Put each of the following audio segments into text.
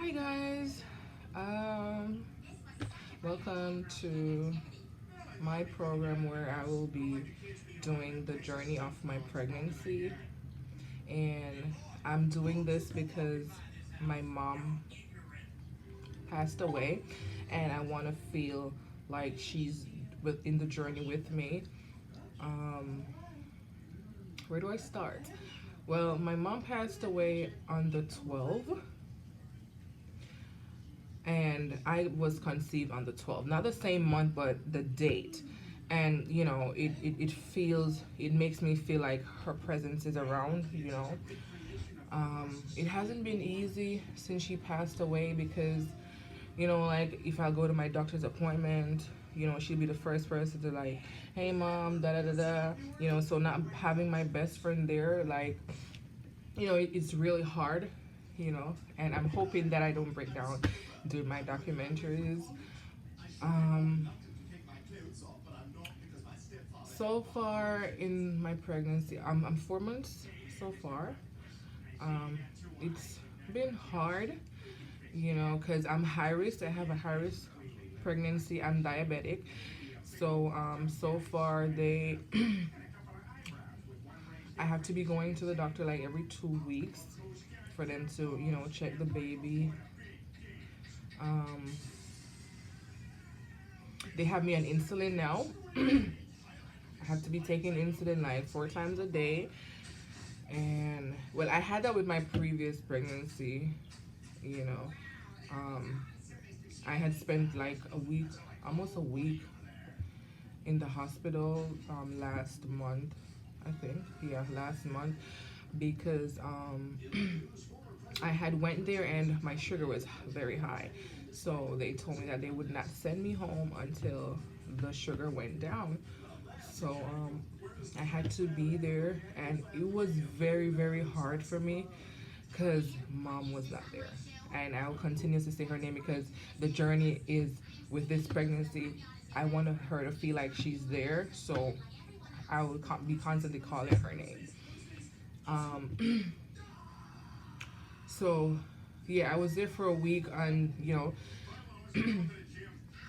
Hi guys, um, welcome to my program where I will be doing the journey of my pregnancy, and I'm doing this because my mom passed away, and I want to feel like she's within the journey with me. Um, where do I start? Well, my mom passed away on the 12th, and I was conceived on the 12th. Not the same month, but the date. And it feels, it makes me feel like her presence is around. It hasn't been easy since she passed away because, like if I go to my doctor's appointment, she'll be the first person to like, hey mom, da da da da. So not having my best friend there, like, it's really hard, and I'm hoping that I don't break down during my documentaries. Um, so far in my pregnancy, I'm 4 months so far. It's been hard, because I'm high risk. I have a high risk pregnancy. I'm diabetic. So far I have to be going to the doctor like every 2 weeks for them to, check the baby. Um, they have me on insulin now. I have to be taking insulin like 4 times a day. And well, I had that with my previous pregnancy, you know. Um, I had spent like a week, almost a week in the hospital last month, I think. Yeah, last month because I had went there and my sugar was very high. So they told me that they would not send me home until the sugar went down. So I had to be there, and it was very, very hard for me because mom was not there. And I'll continue to say her name because the journey is with this pregnancy. I want her to feel like she's there, so I will be constantly calling her name. Um, so, yeah, I was there for a week, and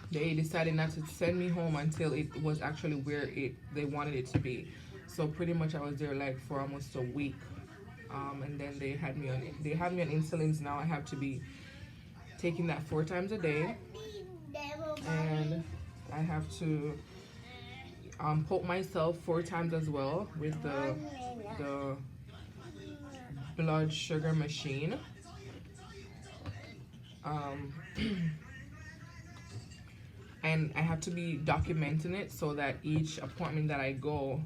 they decided not to send me home until it was actually where they wanted it to be. So pretty much I was there like for almost a week, and then they have me on insulins now. I have to be taking that 4 times a day, and I have to poke myself 4 times as well with the blood sugar machine. Um, and I have to be documenting it so that each appointment that I go,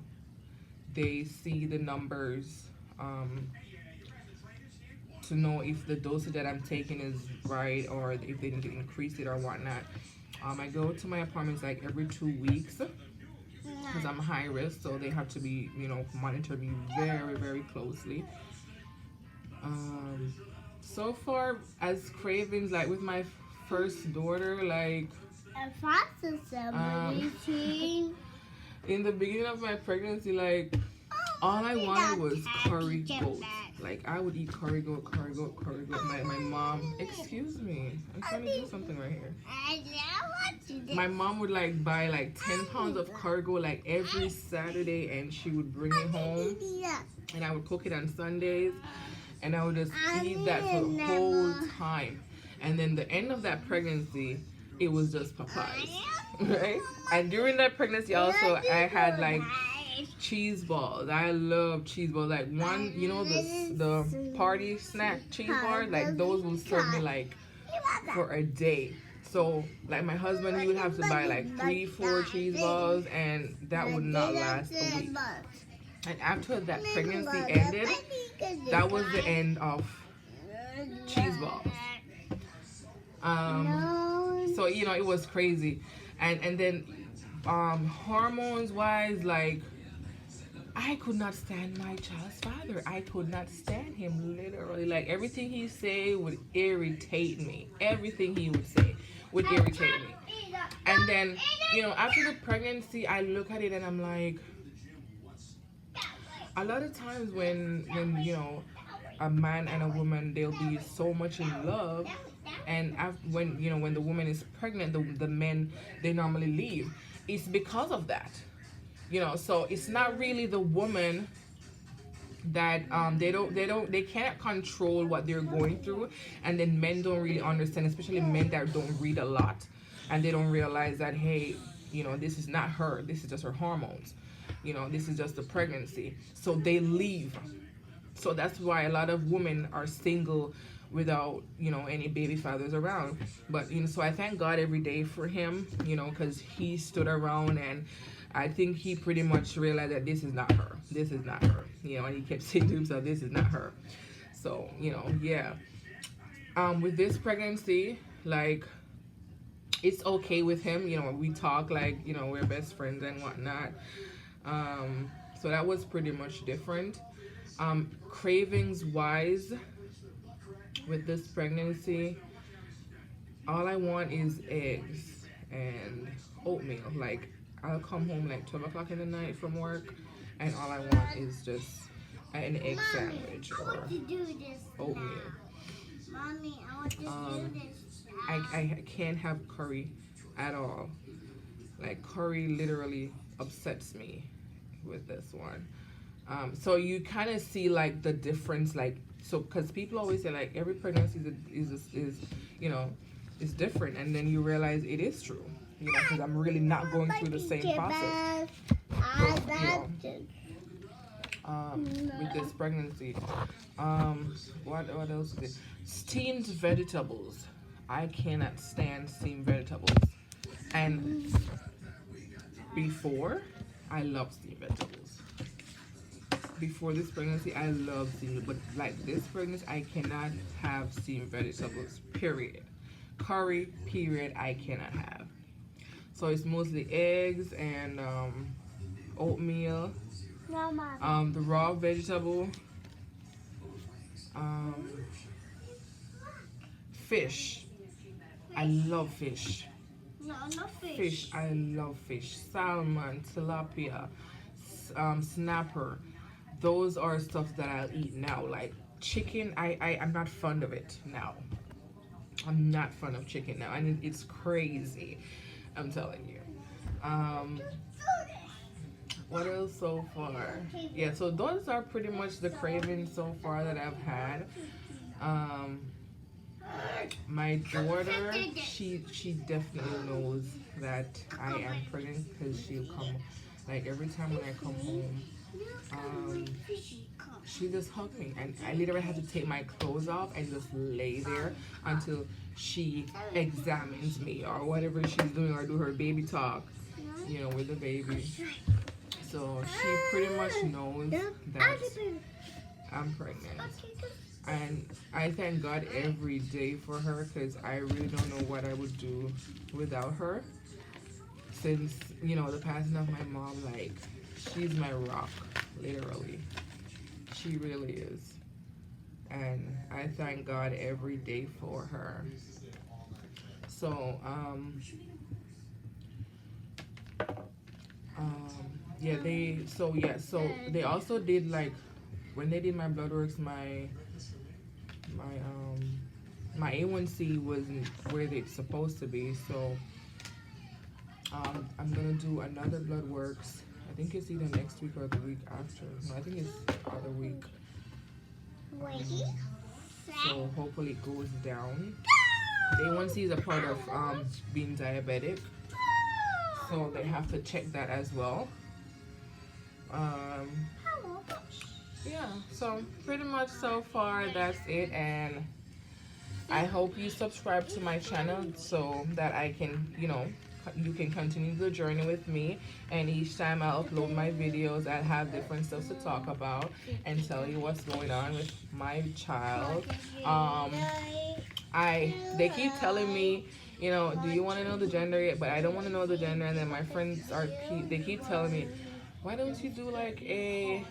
they see the numbers, to know if the dosage that I'm taking is right or if they need to increase it or whatnot. I go to my appointments like every 2 weeks because I'm high risk, so they have to be, monitor me very, very closely. Um, so far, as cravings, like with my first daughter, like um, in the beginning of my pregnancy, like all I wanted was curry goat. Like I would eat curry goat, curry goat, curry goat. My mom, excuse me, I'm trying to do something right here. My mom would like buy like 10 pounds of curry goat like every Saturday, and she would bring it home, and I would cook it on Sundays, and I would just eat that for the whole time. And then the end of that pregnancy, it was just Popeyes, right? And during that pregnancy also, I had like cheese balls. I love cheese balls. Like one, the party snack cheese bars, like those will serve me like for a day. So like my husband, he would have to buy like 3, 4 cheese balls, and that would not last a week. And after that pregnancy ended, that was the end of cheese balls. So it was crazy, and then hormones wise, like I could not stand my child's father. I could not stand him, literally. Like everything he say would irritate me. Everything he would say would irritate me. And then after the pregnancy, I look at it and I'm like, a lot of times when a man and a woman, they'll be so much in love, and when when the woman is pregnant, the men, they normally leave. It's because of that. So it's not really the woman that they cannot control what they're going through, and then men don't really understand, especially men that don't read a lot, and they don't realize that, hey, this is not her, this is just her hormones, this is just the pregnancy, so they leave. So that's why a lot of women are single without any baby fathers around. But so I thank God every day for him, because he stood around, and I think he pretty much realized that this is not her. This is not her. And he kept saying to himself, this is not her. So, yeah. With this pregnancy, like, it's okay with him. We talk like, we're best friends and whatnot. So that was pretty much different. Cravings wise, with this pregnancy, all I want is eggs and oatmeal. Like, I'll come home like 12 o'clock in the night from work, and all I want is just an egg sandwich or oatmeal. Mommy, I want to do this. I can't have curry at all. Like, curry literally upsets me with this one. So you kind of see like the difference, like, so because people always say like every pregnancy is different, and then you realize it is true. Because I'm really not going through the same process. With this pregnancy. What else is it? Steamed vegetables. I cannot stand steamed vegetables. And before, I love steamed vegetables. Before this pregnancy, I love steamed, but like this pregnancy, I cannot have steamed vegetables. Period. Curry. Period. I cannot have. So it's mostly eggs and oatmeal. The raw vegetable. Fish. I love fish. No, not fish. Fish. I love fish. Salmon, tilapia, snapper. Those are stuff that I'll eat now. Like chicken, I'm not fond of it now. I'm not fond of chicken now, and it's crazy. I'm telling you. What else so far? Yeah, so those are pretty much the cravings so far that I've had. My daughter, she definitely knows that I am pregnant, because she'll come, like every time when I come home, she just hugged me, and I literally had to take my clothes off and just lay there until she examines me or whatever she's doing, or do her baby talk, with the baby. So she pretty much knows that I'm pregnant. And I thank God every day for her, because I really don't know what I would do without her. Since, the passing of my mom, like, she's my rock, literally. She really is. And I thank God every day for her. So, so they also did, like, when they did my blood works, my A1C wasn't where it's supposed to be, so I'm gonna do another blood works. I think it's either next week or the week after. No, I think it's the other week. So hopefully it goes down. The A1C is a part of being diabetic, so they have to check that as well. Yeah, so pretty much so far that's it, and I hope you subscribe to my channel so that I can, you can continue the journey with me, and each time I upload my videos, I'll have different stuff to talk about and tell you what's going on with my child. They keep telling me, do you want to know the gender yet? But I don't want to know the gender, and then my friends they keep telling me, why don't you do like a,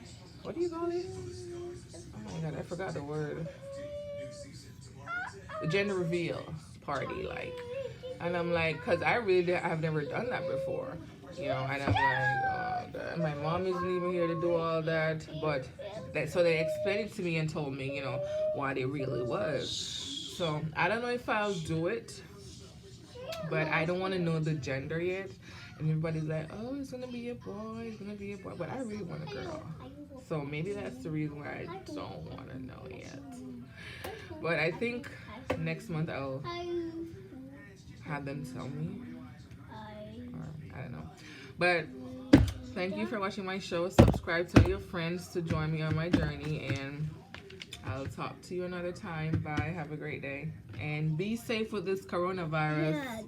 what do you call it? Oh my God, I forgot the word. The gender reveal party, like. And I'm like, because I've never done that before, and I'm like, oh God, my mom isn't even here to do all that, but So they explained it to me and told me, you know, what it really was. So I don't know if I'll do it, but I don't want to know the gender yet. And everybody's like, oh, it's gonna be a boy, it's gonna be a boy, but I really want a girl. So maybe that's the reason why I don't want to know yet. But I think next month I'll have them tell me. Or, I don't know. But thank you for watching my show. Subscribe, tell your friends to join me on my journey, and I'll talk to you another time. Bye. Have a great day. And be safe with this coronavirus.